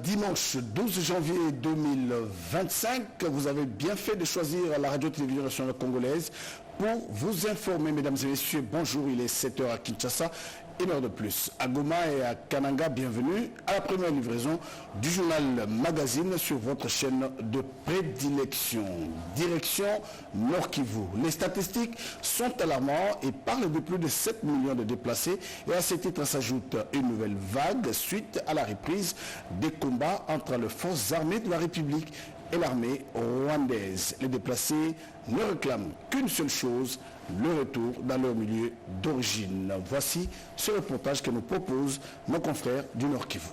Dimanche 12 janvier 2025, vous avez bien fait de choisir la radio-télévision nationale congolaise pour vous informer, mesdames et messieurs. Bonjour, il est 7h à Kinshasa. Une heure de plus. À Goma et à Kananga, bienvenue à la première livraison du journal Magazine sur votre chaîne de prédilection. Direction Nord Kivu. Les statistiques sont alarmantes et parlent de plus de 7 millions de déplacés. Et à ce titre, s'ajoute une nouvelle vague suite à la reprise des combats entre les forces armées de la République et l'armée rwandaise. Les déplacés ne réclament qu'une seule chose, le retour dans leur milieu d'origine. Voici ce reportage que nous proposent nos confrères du Nord Kivu.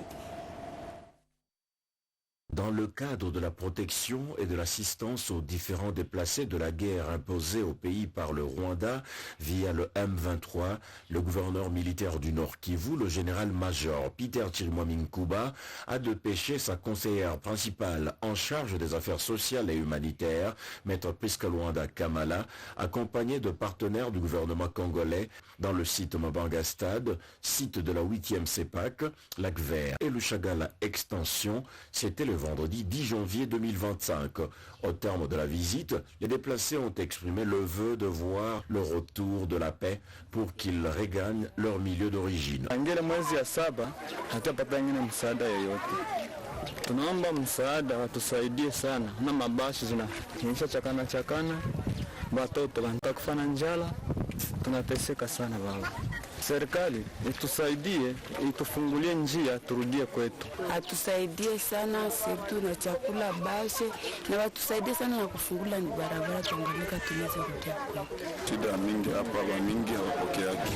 Dans le cadre de la protection et de l'assistance aux différents déplacés de la guerre imposée au pays par le Rwanda via le M23, le gouverneur militaire du Nord Kivu, le général-major Peter Chirimwami-Nkuba, a dépêché sa conseillère principale en charge des affaires sociales et humanitaires, maître Priska Luanda Kamala, accompagnée de partenaires du gouvernement congolais dans le site Mabanga Stade, site de la 8e CEPAC, Lac Vert et le Chagala Extension. C'était le vendredi 10 janvier 2025. Au terme de la visite, les déplacés ont exprimé le vœu de voir le retour de la paix pour qu'ils regagnent leur milieu d'origine. Tunaomba msaada, watusaidie sana na mabashi zinaonyesha chakana watoto wanataka kufa na njala, tunateseka sana baba. Serikali itusaidie, itufungulie njia turudie kwetu. Atusaidie sana sisi na chakula bashe na watusaidie sana na kufungula ni barabara Tanganyika tunaweza kurudia kwetu. Shida mingi hapa mingi hawapokeaki.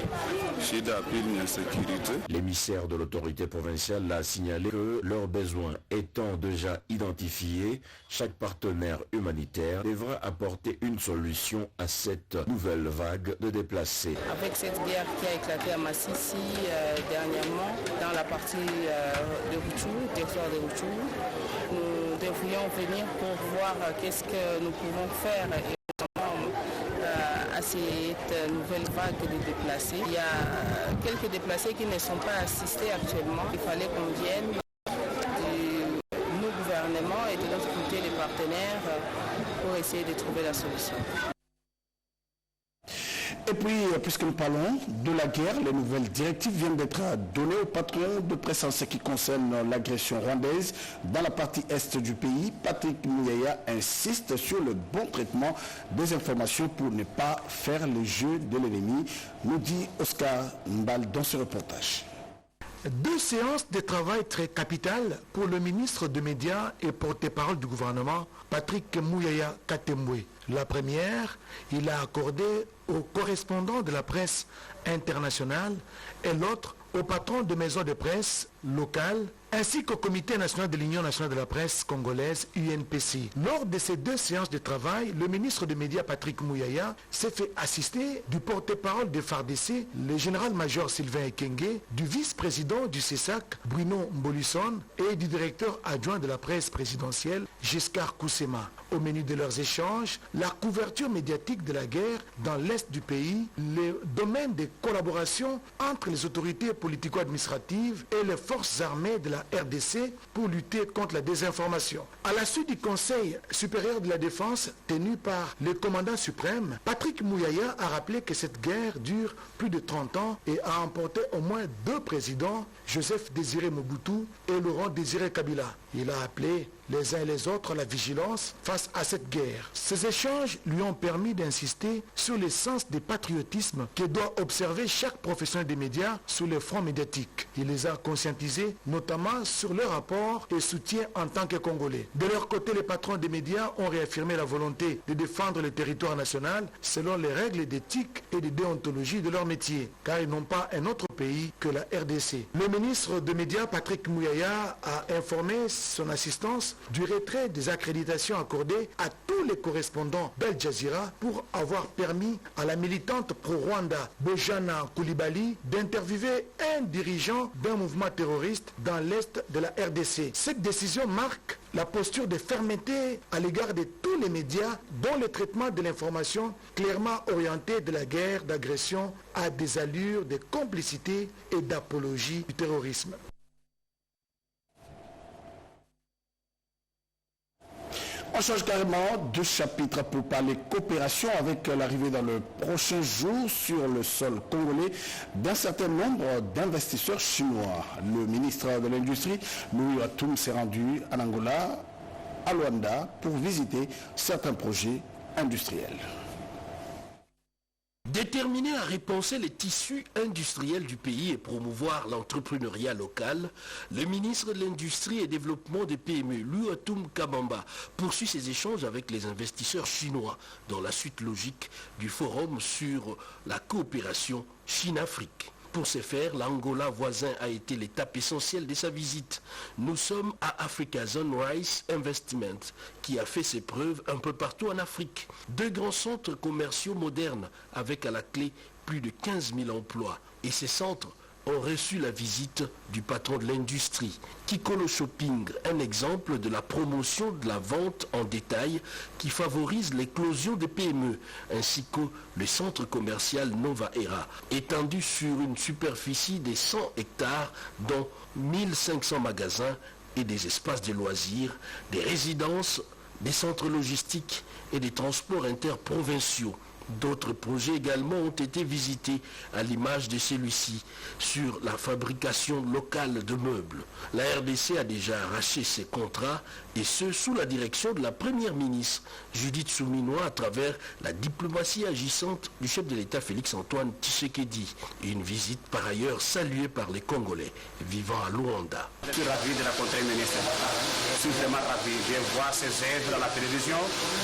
Shida pili ni sécurité. L'émissaire de l'autorité provinciale a signalé que leurs besoins étant déjà identifiés, chaque partenaire humanitaire devra apporter une solution à cette nouvelle vague de déplacés. Avec cette guerre qui a éclaté à Massissi dernièrement, dans la partie de Rutshuru, territoire de Rutshuru, nous devrions venir pour voir qu'est-ce que nous pouvons faire à cette nouvelle vague de déplacés. Il y a quelques déplacés qui ne sont pas assistés actuellement. Il fallait qu'on vienne de nos gouvernements et de notre côté les partenaires pour essayer de trouver la solution. Et puis, puisque nous parlons de la guerre, les nouvelles directives viennent d'être données au patron de presse en ce qui concerne l'agression rwandaise dans la partie est du pays. Patrick Muyaya insiste sur le bon traitement des informations pour ne pas faire le jeu de l'ennemi, nous dit Oscar Mbal dans ce reportage. Deux séances de travail très capitales pour le ministre des Médias et porte-parole du gouvernement, Patrick Muyaya Katembwe. La première, il a accordé aux correspondants de la presse internationale et l'autre au patron de maisons de presse locales ainsi qu'au Comité national de l'Union nationale de la presse congolaise, UNPC. Lors de ces deux séances de travail, le ministre des Médias Patrick Muyaya s'est fait assister du porte-parole de FARDC, le général-major Sylvain Ekenge, du vice-président du CESAC, Bruno Mbolisson, et du directeur adjoint de la presse présidentielle, Giscard Koussema. Au menu de leurs échanges, la couverture médiatique de la guerre dans l'est du pays, les domaines de collaboration entre les autorités politico-administratives et les forces armées de la RDC pour lutter contre la désinformation. À la suite du Conseil supérieur de la défense tenu par le commandant suprême, Patrick Muyaya a rappelé que cette guerre dure plus de 30 ans et a emporté au moins deux présidents, Joseph Désiré Mobutu et Laurent Désiré Kabila. Il a appelé les uns et les autres à la vigilance face à cette guerre. Ces échanges lui ont permis d'insister sur l'essence du patriotisme que doit observer chaque professionnel des médias sur le front médiatique. Il les a conscientisés notamment sur leur rapport et soutien en tant que Congolais. De leur côté, les patrons des médias ont réaffirmé la volonté de défendre le territoire national selon les règles d'éthique et de déontologie de leur métier, car ils n'ont pas un autre pays que la RDC. Le ministre des Médias, Patrick Muyaya, a informé son assistance du retrait des accréditations accordées à tous les correspondants d'Al Jazeera pour avoir permis à la militante pro-Rwanda Bojana Koulibaly d'interviewer un dirigeant d'un mouvement terroriste dans l'est de la RDC. Cette décision marque la posture de fermeté à l'égard de tous les médias dont le traitement de l'information clairement orienté de la guerre d'agression a des allures de complicité et d'apologie du terrorisme. On change carrément de chapitre pour parler coopération avec l'arrivée dans le prochain jour sur le sol congolais d'un certain nombre d'investisseurs chinois. Le ministre de l'Industrie, Louis Atoum, s'est rendu en Angola, à Luanda, pour visiter certains projets industriels. Déterminé à repenser les tissus industriels du pays et promouvoir l'entrepreneuriat local, le ministre de l'Industrie et Développement des PME, Louis Atoum Kabamba, poursuit ses échanges avec les investisseurs chinois dans la suite logique du forum sur la coopération Chine-Afrique. Pour ce faire, l'Angola voisin a été l'étape essentielle de sa visite. Nous sommes à Africa Zone Rice Investment, qui a fait ses preuves un peu partout en Afrique. 2 grands centres commerciaux modernes, avec à la clé plus de 15 000 emplois. Et ces centres ont reçu la visite du patron de l'industrie, Kikolo Shopping, un exemple de la promotion de la vente en détail qui favorise l'éclosion des PME, ainsi que le centre commercial Nova Era, étendu sur une superficie de 100 hectares, dont 1500 magasins et des espaces de loisirs, des résidences, des centres logistiques et des transports interprovinciaux. D'autres projets également ont été visités à l'image de celui-ci sur la fabrication locale de meubles. La RDC a déjà arraché ses contrats et ce sous la direction de la première ministre Judith Souminois à travers la diplomatie agissante du chef de l'État Félix-Antoine Tshisekedi. Une visite par ailleurs saluée par les Congolais vivant à Luanda. Je suis ravi de rencontrer le ministre. Je suis vraiment ravi. Je vois ses œuvres à la télévision.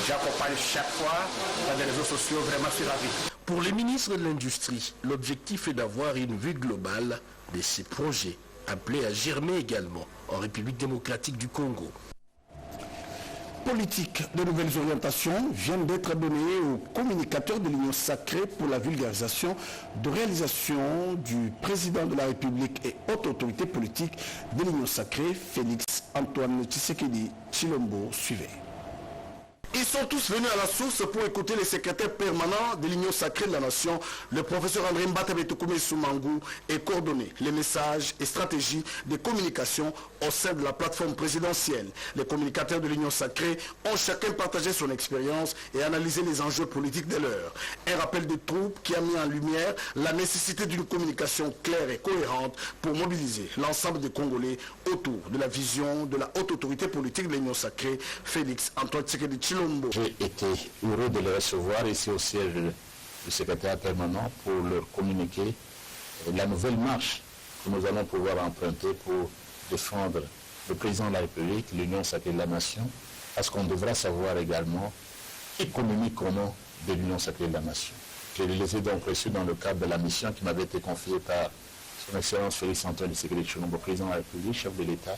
J'accompagne chaque fois dans les réseaux sociaux. Vraiment, je suis ravi. Pour les ministres de l'Industrie, l'objectif est d'avoir une vue globale de ces projets, appelés à germer également en République démocratique du Congo. Politique de nouvelles orientations viennent d'être données aux communicateurs de l'Union sacrée pour la vulgarisation de réalisation du président de la République et haute autorité politique de l'Union sacrée, Félix-Antoine Tshisekedi Tshilombo. Suivez. Ils sont tous venus à la source pour écouter le secrétaire permanent de l'Union sacrée de la nation, le professeur André Mbatabetoukoumé Soumangou, et coordonner les messages et stratégies de communication au sein de la plateforme présidentielle. Les communicateurs de l'Union sacrée ont chacun partagé son expérience et analysé les enjeux politiques de l'heure. Un rappel des troupes qui a mis en lumière la nécessité d'une communication claire et cohérente pour mobiliser l'ensemble des Congolais autour de la vision de la haute autorité politique de l'Union sacrée, Félix-Antoine Tshisekedi Tshilombo. J'ai été heureux de les recevoir ici au siège du secrétaire permanent pour leur communiquer la nouvelle marche que nous allons pouvoir emprunter pour défendre le président de la République, l'Union sacrée de la nation, parce qu'on devra savoir également qui communique au nom de l'Union sacrée de la nation. Je les ai donc reçus dans le cadre de la mission qui m'avait été confiée par son Excellence Félix-Antoine Tshisekedi Tshilombo, président de la République, chef de l'État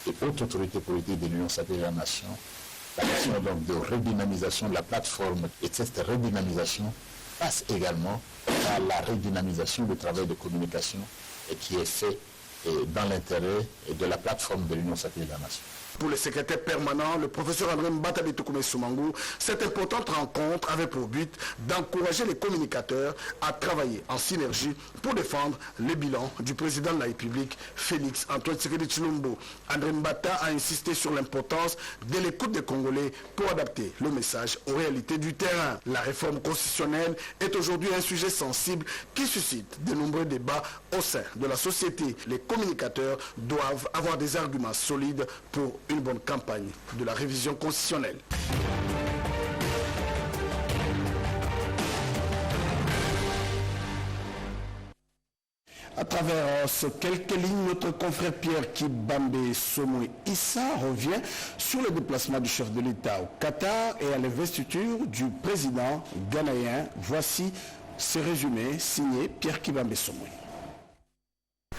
et haute autorité politique de l'Union sacrée de la nation. La question donc de redynamisation de la plateforme et cette redynamisation passe également par la redynamisation du travail de communication et qui est fait dans l'intérêt de la plateforme de l'Union sacrée de la nation. Pour le secrétaire permanent, le professeur André Mbatabetoukoumé Soumangou, cette importante rencontre avait pour but d'encourager les communicateurs à travailler en synergie pour défendre le bilan du président de la République, Félix-Antoine Tshisekedi Tshilombo. André Mbata a insisté sur l'importance de l'écoute des Congolais pour adapter le message aux réalités du terrain. La réforme constitutionnelle est aujourd'hui un sujet sensible qui suscite de nombreux débats au sein de la société. Les communicateurs doivent avoir des arguments solides pour une bonne campagne de la révision constitutionnelle. À travers ces quelques lignes, notre confrère Pierre Kibambe Somoué Issa revient sur le déplacement du chef de l'État au Qatar et à l'investiture du président ghanéen. Voici ce résumé signé Pierre Kibambe Somoué.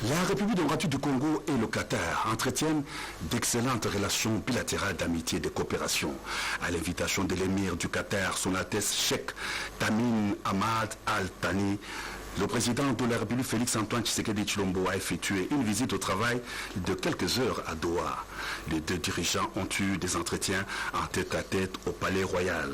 La République démocratique du Congo et le Qatar entretiennent d'excellentes relations bilatérales d'amitié et de coopération. À l'invitation de l'émir du Qatar, son Altesse Cheikh Tamim Ahmad Al Thani, le président de la République Félix-Antoine Tshisekedi Tshilombo a effectué une visite au travail de quelques heures à Doha. Les deux dirigeants ont eu des entretiens en tête-à-tête au Palais Royal.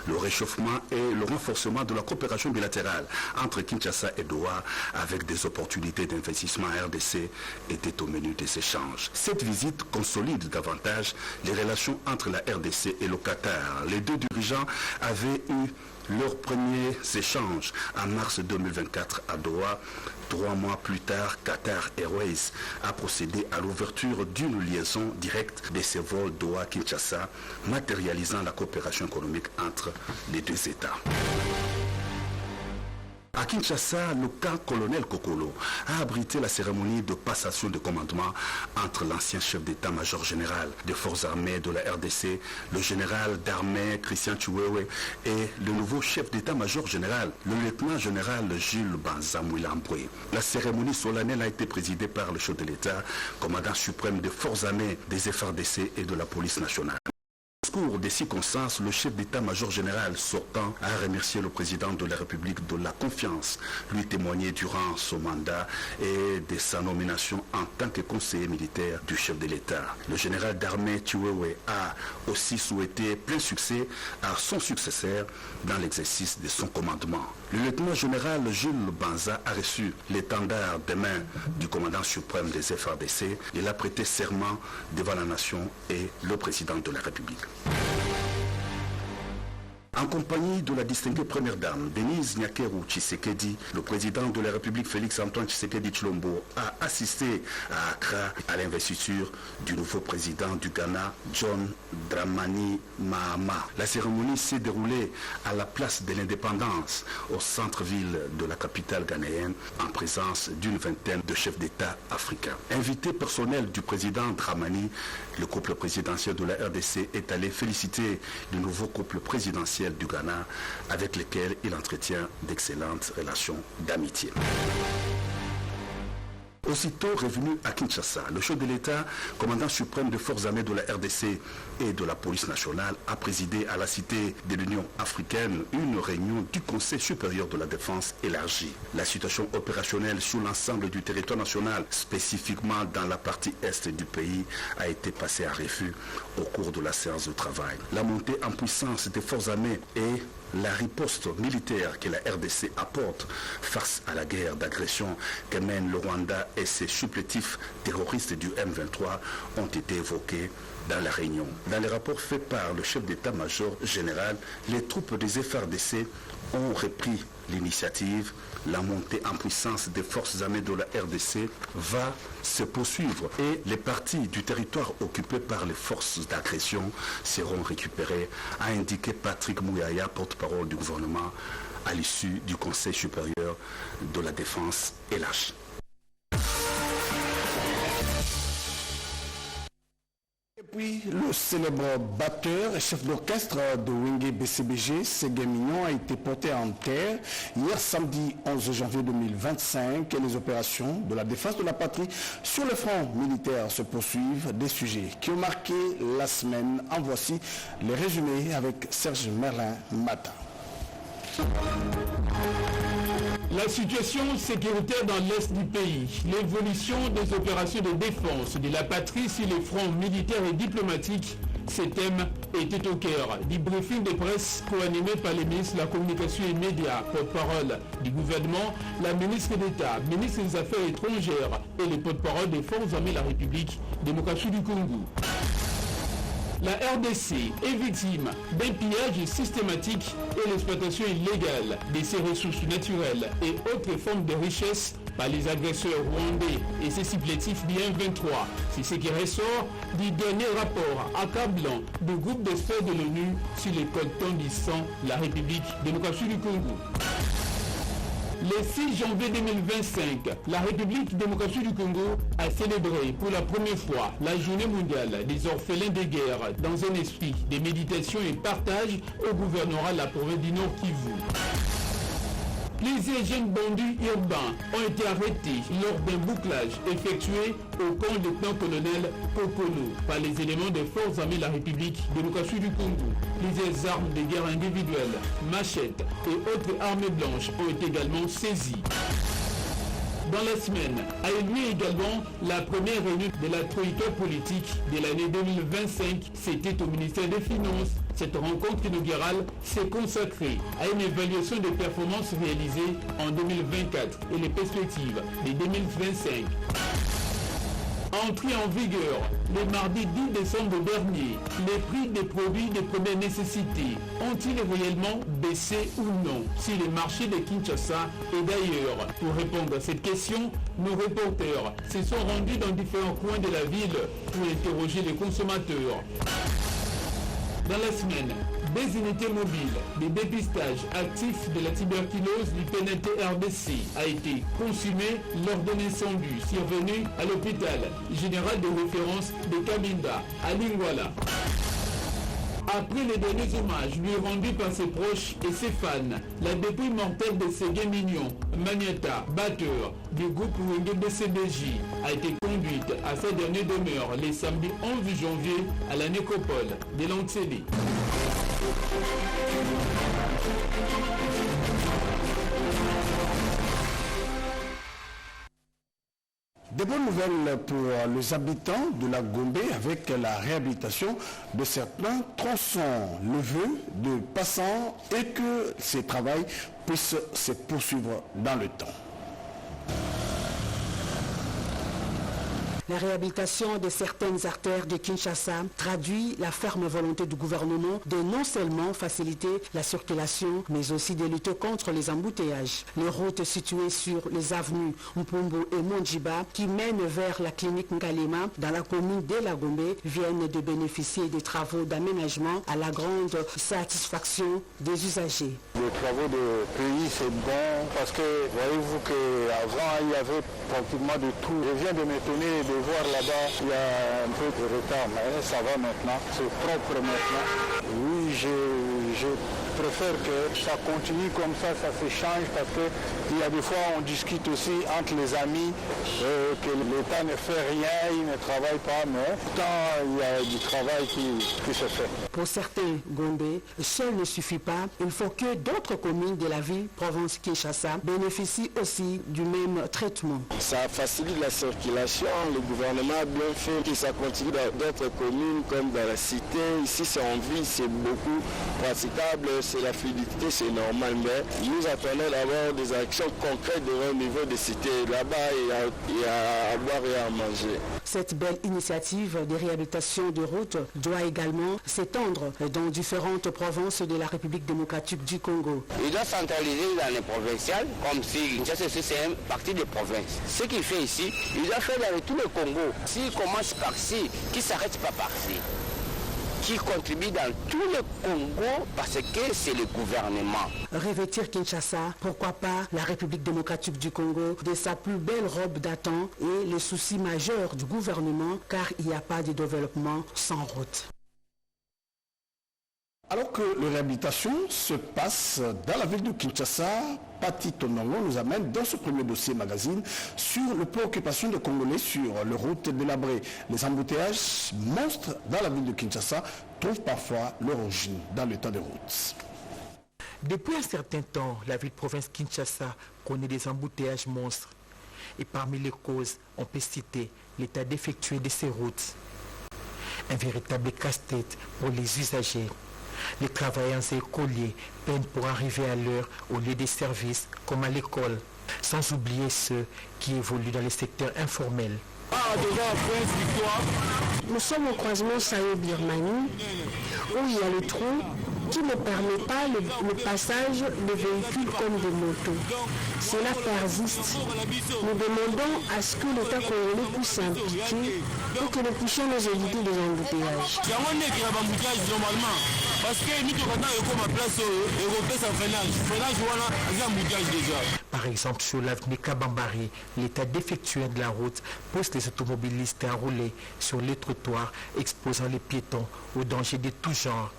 Le réchauffement et le renforcement de la coopération bilatérale entre Kinshasa et Doha avec des opportunités d'investissement à RDC étaient au menu des échanges. Cette visite consolide davantage les relations entre la RDC et le Qatar. Les deux dirigeants avaient eu leurs premiers échanges en mars 2024 à Doha. 3 mois plus tard, Qatar Airways a procédé à l'ouverture d'une liaison directe de ses vols Doha-Kinshasa, matérialisant la coopération économique entre les deux États. À Kinshasa, le camp colonel Kokolo a abrité la cérémonie de passation de commandement entre l'ancien chef d'état-major général des forces armées de la RDC, le général d'armée Christian Chiwewe, et le nouveau chef d'état-major général, le lieutenant-général Jules Banza Mouilamboué. La cérémonie solennelle a été présidée par le chef de l'État, commandant suprême des forces armées des FARDC et de la police nationale. Au cours des circonstances, le chef d'état-major général sortant a remercié le président de la République de la confiance lui témoignée durant son mandat et de sa nomination en tant que conseiller militaire du chef de l'État. Le général d'armée Chiwewe a aussi souhaité plein succès à son successeur dans l'exercice de son commandement. Le lieutenant-général Jules Banza a reçu l'étendard des mains du commandant suprême des FARDC. Il a prêté serment devant la nation et le président de la République. En compagnie de la distinguée première dame, Denise Nyakeru Tshisekedi, le président de la République Félix-Antoine Tshisekedi Tshilombo a assisté à Accra à l'investiture du nouveau président du Ghana, John Dramani Mahama. La cérémonie s'est déroulée à la place de l'Indépendance, au centre-ville de la capitale ghanéenne, en présence d'une vingtaine de chefs d'État africains. Invité personnel du président Dramani, le couple présidentiel de la RDC est allé féliciter le nouveau couple présidentiel du Ghana avec lequel il entretient d'excellentes relations d'amitié. Aussitôt revenu à Kinshasa, le chef de l'État, commandant suprême des forces armées de la RDC et de la police nationale, a présidé à la Cité de l'Union africaine une réunion du Conseil supérieur de la défense élargie. La situation opérationnelle sur l'ensemble du territoire national, spécifiquement dans la partie est du pays, a été passée à refus au cours de la séance de travail. La montée en puissance des forces armées et la riposte militaire que la RDC apporte face à la guerre d'agression que mène le Rwanda et ses supplétifs terroristes du M23 ont été évoqués dans la réunion. Dans les rapports faits par le chef d'état-major général, les troupes des FARDC ont repris l'initiative. La montée en puissance des forces armées de la RDC va se poursuivre et les parties du territoire occupées par les forces d'agression seront récupérées, a indiqué Patrick Mouyaya, porte-parole du gouvernement, à l'issue du Conseil supérieur de la défense élargie. Et puis, le célèbre batteur et chef d'orchestre de Wenge BCBG, Ségué Mignon, a été porté en terre hier samedi 11 janvier 2025 et les opérations de la défense de la patrie sur le front militaire se poursuivent. Des sujets qui ont marqué la semaine. En voici les résumés avec Serge Merlin-Matin. La situation sécuritaire dans l'est du pays, l'évolution des opérations de défense de la patrie sur les fronts militaires et diplomatiques, ces thèmes étaient au cœur du briefing de presse co-animé par les ministres de la Communication et Médias, porte-parole du gouvernement, la ministre d'État, ministre des Affaires étrangères et les porte-parole des forces armées de la République démocratique du Congo. La RDC est victime d'un pillage systématique et l'exploitation illégale de ses ressources naturelles et autres formes de richesse par les agresseurs rwandais et ses supplétifs du M23. C'est ce qui ressort du dernier rapport accablant du groupe d'experts de l'ONU sur les cantons du sang, la République démocratique du Congo. Le 6 janvier 2025, la République démocratique du Congo a célébré pour la première fois la journée mondiale des orphelins de guerre dans un esprit de méditation et partage au gouvernorat de la province du Nord Kivu. Plusieurs jeunes bandits urbains ont été arrêtés lors d'un bouclage effectué au camp lieutenant-colonel Kokolo par les éléments des forces armées de la République démocratique du Congo. Plusieurs armes de guerre individuelles, machettes et autres armes blanches ont été également saisies. Dans la semaine a eu lieu également la première réunion de la troïka politique de l'année 2025. C'était au ministère des Finances. Cette rencontre inaugurale s'est consacrée à une évaluation des performances réalisées en 2024 et les perspectives de 2025. Entrée en vigueur le mardi 10 décembre dernier, les prix des produits de première nécessité ont-ils réellement baissé ou non sur les marchés de Kinshasa et d'ailleurs? Pour répondre à cette question, nos reporters se sont rendus dans différents coins de la ville pour interroger les consommateurs. Dans la semaine, des unités mobiles de dépistage actif de la tuberculose du PNT RDC a été consumé lors d'un incendie survenu à l'hôpital général de référence de Kabinda à Lingwala. Après les derniers hommages lui rendus par ses proches et ses fans, la dépouille mortelle de Ségué Mignon, Magnata, batteur du groupe Wenge BCBJ, a été conduite à sa dernière demeure le samedi 11 janvier à la nécropole de Lantseli. Des bonnes nouvelles pour les habitants de la Gombe avec la réhabilitation de certains tronçons, le vœu de passants et que ces travaux puissent se poursuivre dans le temps. La réhabilitation de certaines artères de Kinshasa traduit la ferme volonté du gouvernement de non seulement faciliter la circulation, mais aussi de lutter contre les embouteillages. Les routes situées sur les avenues Mpumbo et Mondjiba qui mènent vers la clinique Ngalema dans la commune de la Gombe viennent de bénéficier des travaux d'aménagement à la grande satisfaction des usagers. Les travaux de pays, c'est bon parce que voyez-vous qu'avant il y avait pratiquement de tout. Je viens de m'étonner de voir là-bas, il y a un peu de retard, mais ça va maintenant, c'est propre maintenant. Oui, je préfère que ça continue comme ça s'échange parce qu'il y a des fois on discute aussi entre les amis que l'État ne fait rien, il ne travaille pas, mais pourtant il y a du travail qui se fait. Pour certains Gombe, seul ne suffit pas, il faut que d'autres communes de la ville, province Kinshasa, bénéficient aussi du même traitement. Ça facilite la circulation, le gouvernement a bien fait que ça continue dans d'autres communes comme dans la cité. Ici c'est en ville, c'est beaucoup praticable, c'est la fluidité, c'est normal, mais nous attendons d'avoir des actions concrètes au niveau des cités. Là-bas, il y a à boire et à manger. Cette belle initiative de réhabilitation de routes doit également s'étendre dans différentes provinces de la République démocratique du Congo. Il doit centraliser dans les provinciales, comme si c'est une partie des provinces. Ce qu'il fait ici, il doit faire dans tout le Congo. S'il commence par-ci, qu'il ne s'arrête pas par-ci, qui contribue dans tout le Congo parce que c'est le gouvernement. Revêtir Kinshasa, pourquoi pas la République démocratique du Congo de sa plus belle robe datant et le souci majeur du gouvernement car il n'y a pas de développement sans route. Alors que la réhabilitation se passe dans la ville de Kinshasa, Pati Tonongo nous amène dans ce premier dossier magazine sur les préoccupations des Congolais sur les routes délabrées. Les embouteillages monstres dans la ville de Kinshasa trouvent parfois l'origine dans l'état des routes. Depuis un certain temps, la ville-province Kinshasa connaît des embouteillages monstres. Et parmi les causes, on peut citer l'état défectueux de ces routes. Un véritable casse-tête pour les usagers. Les travailleurs et écoliers peinent pour arriver à l'heure au lieu des services, comme à l'école, sans oublier ceux qui évoluent dans les secteurs informels. Nous sommes au croisement Sayo-Birmanie, où il y a le trou qui ne permet pas le passage de véhicules comme des motos. Cela persiste. Nous demandons à ce que l'État congolais puisse s'impliquer pour que nous puissions nous éviter des embouteillages. Par exemple, sur l'avenue Kabambari, l'état défectueux de la route pousse les automobilistes à rouler sur les trottoirs, exposant les piétons aux dangers de tout genre.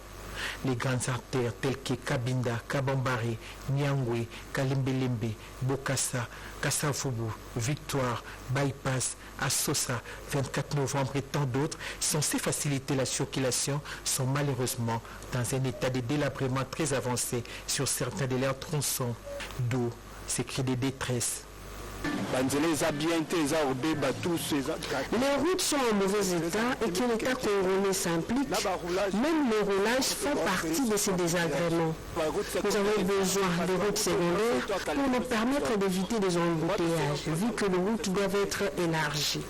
Les grandes artères telles que Kabinda, Kabambari, Nyangwe, Kalembelembe, Bokassa, Kassavubu, Victoire, Bypass, Assosa, 24 novembre et tant d'autres, censés faciliter la circulation, sont malheureusement dans un état de délabrement très avancé sur certains de leurs tronçons. D'où ces cris de détresse. Les routes sont en mauvais état et que l'État congolais s'implique. Même les roulages font partie de ces désagréments. Nous avons besoin de routes secondaires pour nous permettre d'éviter des embouteillages, vu que les routes doivent être élargies.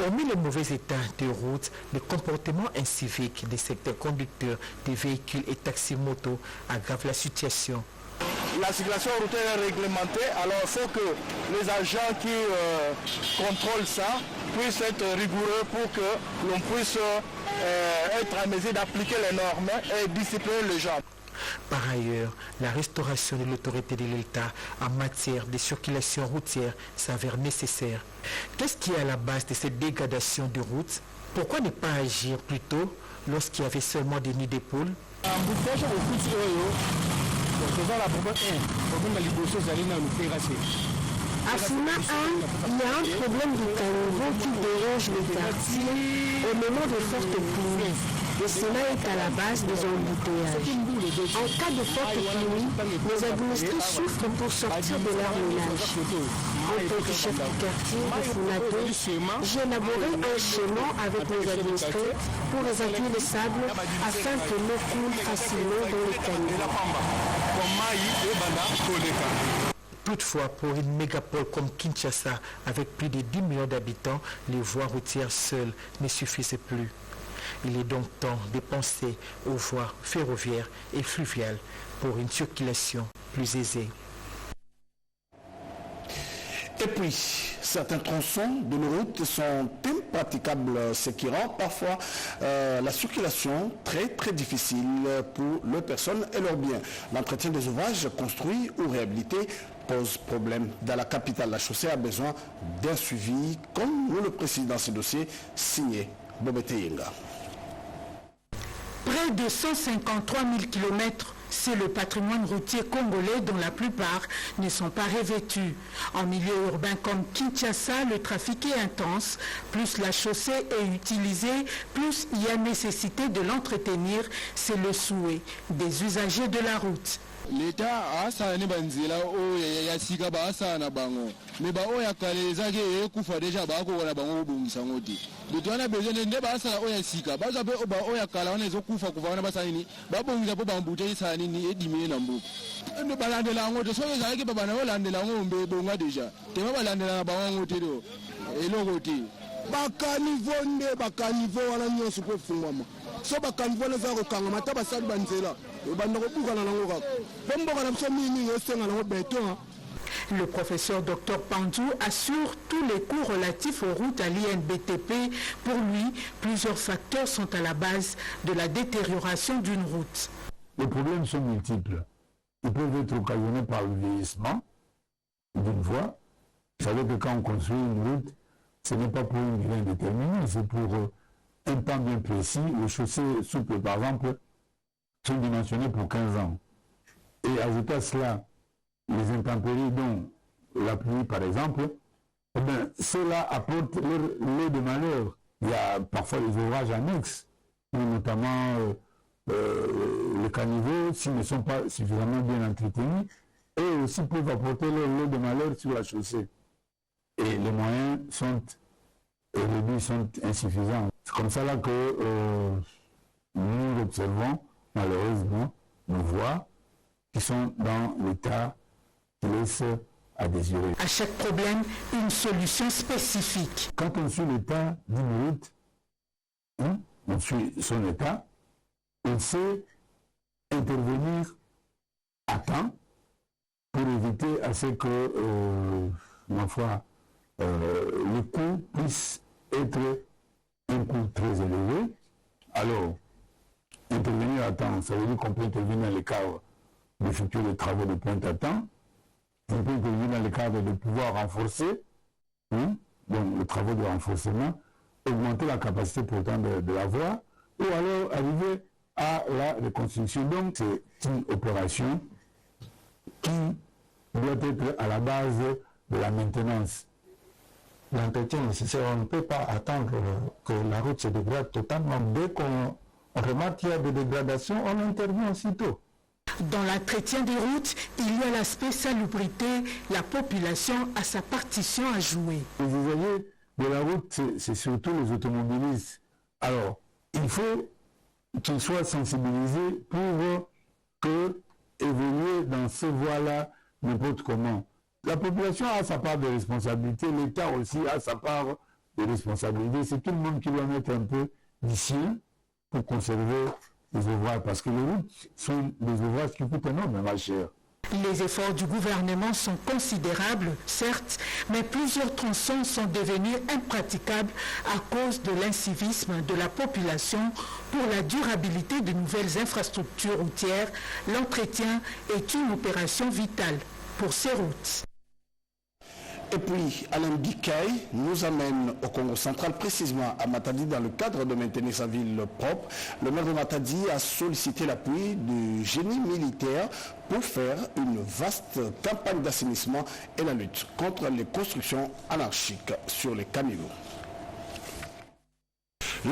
Hormis le mauvais état des routes, le comportement incivique des secteurs conducteurs des véhicules et taxis-motos aggrave la situation. La circulation routière est réglementée, alors il faut que les agents qui contrôlent ça puissent être rigoureux pour que l'on puisse être en mesure d'appliquer les normes et discipliner les gens. Par ailleurs, la restauration de l'autorité de l'État en matière de circulation routière s'avère nécessaire. Qu'est-ce qui est à la base de cette dégradation de routes? Pourquoi ne pas agir plus tôt lorsqu'il y avait seulement des nids d'épaule? À Funa 1, il y a un problème de caniveau qui dérange les quartiers au moment de fortes pluies. Et cela est à la base des embouteillages. En cas de forte pluie, les administrés souffrent pour sortir de leur ménage. En tant que chef du quartier de Funa 2, j'ai élaboré un schéma avec les administrés pour évacuer le sable afin que l'eau coule facilement dans les caniveaux. Toutefois, pour une mégapole comme Kinshasa, avec plus de 10 millions d'habitants, les voies routières seules ne suffisent plus. Il est donc temps de penser aux voies ferroviaires et fluviales pour une circulation plus aisée. Et puis, certains tronçons de nos routes sont impraticables, ce qui rend parfois la circulation très difficile pour les personnes et leurs biens. L'entretien des ouvrages construits ou réhabilités pose problème. Dans la capitale, la chaussée a besoin d'un suivi, comme nous le précise dans ce dossier signé Bobete Yenga. Près de 153 000 km, c'est le patrimoine routier congolais dont la plupart ne sont pas revêtus. En milieu urbain comme Kinshasa, le trafic est intense. Plus la chaussée est utilisée, plus il y a nécessité de l'entretenir. C'est le souhait des usagers de la route. L'État a sa banzela o ya sika ba sa na bango me ba o ya kale zake e kufa deja ba ko na bango bungisa ngoti bitwana bezene nde ba sa o ya sika ba zabe ba o ya kala wana ezokufa kuva na ba sa nini ba bungisa po bambute isa nini edimile na mbuku ndo balandela ngoto so ezake baba na olandela ngombe bonga deja tema balandela na bango ngote do elokoti bakanivo wana nyoso ko fungwama so bakanivo na za ko kanga mata basali banzela. Le professeur Dr Pandou assure tous les coûts relatifs aux routes à l'INBTP. Pour lui, plusieurs facteurs sont à la base de la détérioration d'une route. Les problèmes sont multiples. Ils peuvent être occasionnés par le vieillissement d'une voie. Vous savez que quand on construit une route, ce n'est pas pour une durée indéterminée, c'est pour un temps bien précis. Les chaussées souples, par exemple, sont dimensionnés pour 15 ans. Et ajouter à cela les intempéries, dont la pluie par exemple, eh bien, cela apporte leur lot de malheur. Il y a parfois des ouvrages annexes, notamment les caniveaux, s'ils ne sont pas suffisamment bien entretenus, et aussi peuvent apporter leur lot de malheur sur la chaussée. Et les moyens sont réduits, sont insuffisants. C'est comme ça là que nous observons malheureusement nos voies qui sont dans l'état qui laisse à désirer. À chaque problème, une solution spécifique. Quand on suit l'état d'une route, on suit son état, on sait intervenir à temps pour éviter à ce que, ma foi, le coût puisse être un coût très élevé. Alors, intervenir à temps, ça veut dire qu'on peut intervenir dans le cadre d'effectuer des travaux de pointe à temps. On peut intervenir dans le cadre de pouvoir renforcer, donc les travaux de renforcement, augmenter la capacité pourtant de la voie, ou alors arriver à la reconstruction. Donc c'est une opération qui doit être à la base de la maintenance. L'entretien nécessaire, on ne peut pas attendre que la route se dégrade totalement. Dès qu'on remarque qu'il y a des dégradations, on intervient aussitôt. Dans l'entretien des routes, il y a l'aspect salubrité. La population a sa partition à jouer. Vous voyez, de la route, c'est surtout les automobilistes. Alors, il faut qu'ils soient sensibilisés pour évoluer dans ces voies-là n'importe comment. La population a sa part de responsabilité, l'État aussi a sa part de responsabilité. C'est tout le monde qui doit mettre un peu d'ici pour conserver les ouvrages, parce que les routes sont des ouvrages qui coûtent énormément cher. Les efforts du gouvernement sont considérables, certes, mais plusieurs tronçons sont devenus impraticables à cause de l'incivisme de la population. Pour la durabilité de nouvelles infrastructures routières, l'entretien est une opération vitale pour ces routes. Et puis, Alain Bikaï nous amène au Congo central, précisément à Matadi, dans le cadre de maintenir sa ville propre. Le maire de Matadi a sollicité l'appui du génie militaire pour faire une vaste campagne d'assainissement et la lutte contre les constructions anarchiques sur les caniveaux.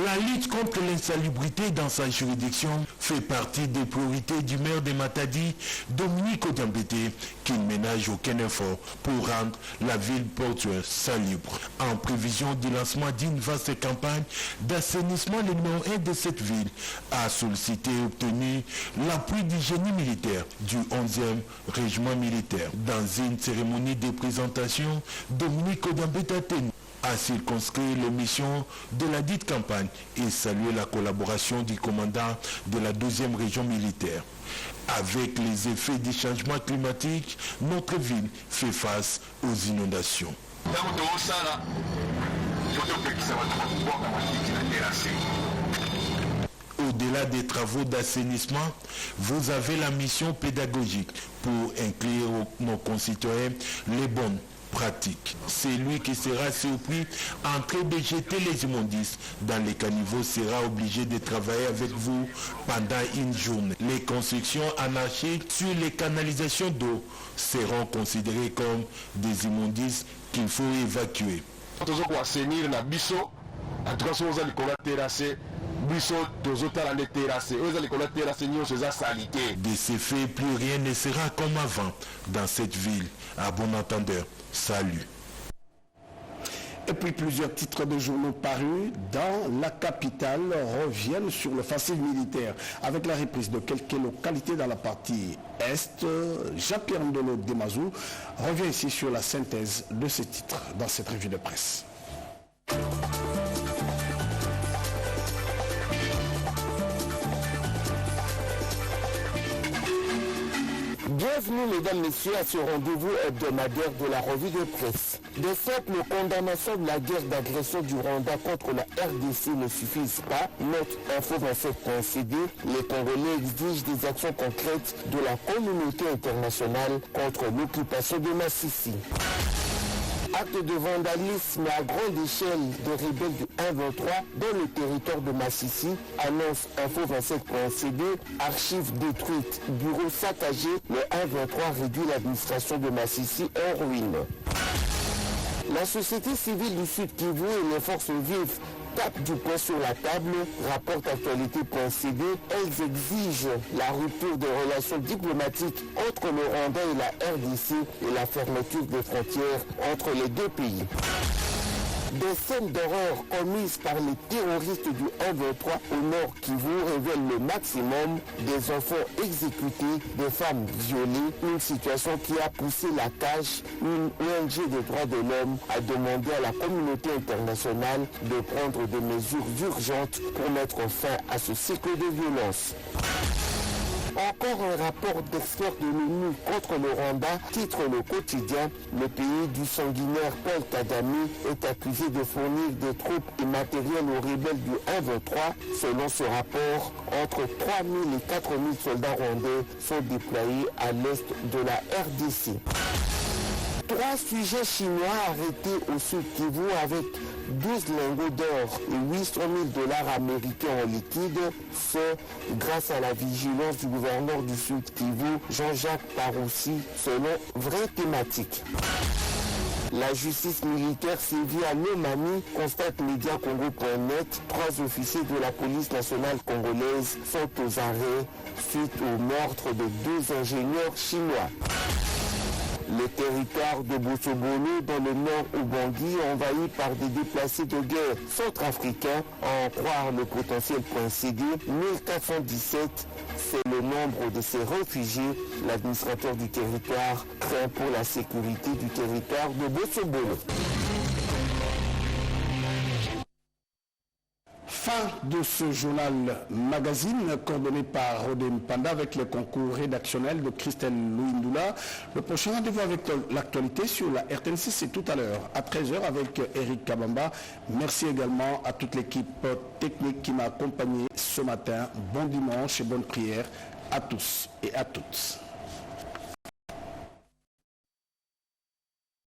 La lutte contre l'insalubrité dans sa juridiction fait partie des priorités du maire de Matadi, Dominique Odambété, qui ne ménage aucun effort pour rendre la ville portuaire salubre. En prévision du lancement d'une vaste campagne d'assainissement, le numéro 1 de cette ville a sollicité et obtenu l'appui du génie militaire du 11e régiment militaire. Dans une cérémonie de présentation, Dominique Odambété a circonscrit les missions de la dite campagne et salué la collaboration du commandant de la 12e région militaire. Avec les effets du changement climatique, notre ville fait face aux inondations. Au-delà des travaux d'assainissement, vous avez la mission pédagogique pour inclure nos concitoyens les bonnes pratique. C'est lui qui sera surpris en train de jeter les immondices dans les caniveaux sera obligé de travailler avec vous pendant une journée. Les constructions anarchiques sur les canalisations d'eau seront considérées comme des immondices qu'il faut évacuer. De ces faits, plus rien ne sera comme avant dans cette ville. À bon entendeur, salut. Et puis plusieurs titres de journaux parus dans la capitale reviennent sur l'offensive militaire. Avec la reprise de quelques localités dans la partie Est, Jean-Pierre Ndolo Demazou revient ici sur la synthèse de ces titres dans cette revue de presse. Bienvenue mesdames, messieurs à ce rendez-vous hebdomadaire de la revue de presse. De simples condamnations de la guerre d'agression du Rwanda contre la RDC ne suffisent pas. Note Info 27.cd, les Congolais exigent des actions concrètes de la communauté internationale contre l'occupation de Massissi. Acte de vandalisme à grande échelle des rebelles du 1-23 dans le territoire de Massissi, annonce Info 27.cd, archives détruites, bureaux saccagés, le 1-23 réduit l'administration de Massissi en ruine. La société civile du Sud Kivu et les forces vives tapent du poing sur la table, rapporte actualité.cd, elles exigent la rupture des relations diplomatiques entre le Rwanda et la RDC et la fermeture des frontières entre les deux pays. Des scènes d'horreur commises par les terroristes du 1-23 au nord Kivu révèlent le maximum, des enfants exécutés, des femmes violées, une situation qui a poussé la CAJ, une ONG des droits de l'homme, à demander à la communauté internationale de prendre des mesures urgentes pour mettre fin à ce cycle de violence. Encore un rapport d'experts de l'ONU contre le Rwanda, titre le quotidien. Le pays du sanguinaire Paul Kagame est accusé de fournir des troupes et matériel aux rebelles du 1-23. Selon ce rapport, entre 3 000 et 4 000 soldats rwandais sont déployés à l'est de la RDC. 3 sujets chinois arrêtés au Sud Kivu avec 12 lingots d'or et 800 000 $ américains en liquide, ce grâce à la vigilance du gouverneur du Sud Kivu, Jean-Jacques Paroussi, selon Vraie Thématique. La justice militaire sévit à Lomami, constate Mediacongo.net. 3 officiers de la police nationale congolaise sont aux arrêts suite au meurtre de 2 ingénieurs chinois. Le territoire de Bossobolo dans le nord Ubangui envahi par des déplacés de guerre centrafricains, à en croire le potentiel.cd, 1417, c'est le nombre de ces réfugiés. L'administrateur du territoire craint pour la sécurité du territoire de Bossobolo. Fin de ce journal magazine coordonné par Rodem Panda avec le concours rédactionnel de Christelle Louindoula. Le prochain rendez-vous avec l'actualité sur la RTNC, c'est tout à l'heure à 13h avec Eric Kabamba. Merci également à toute l'équipe technique qui m'a accompagné ce matin. Bon dimanche et bonne prière à tous et à toutes.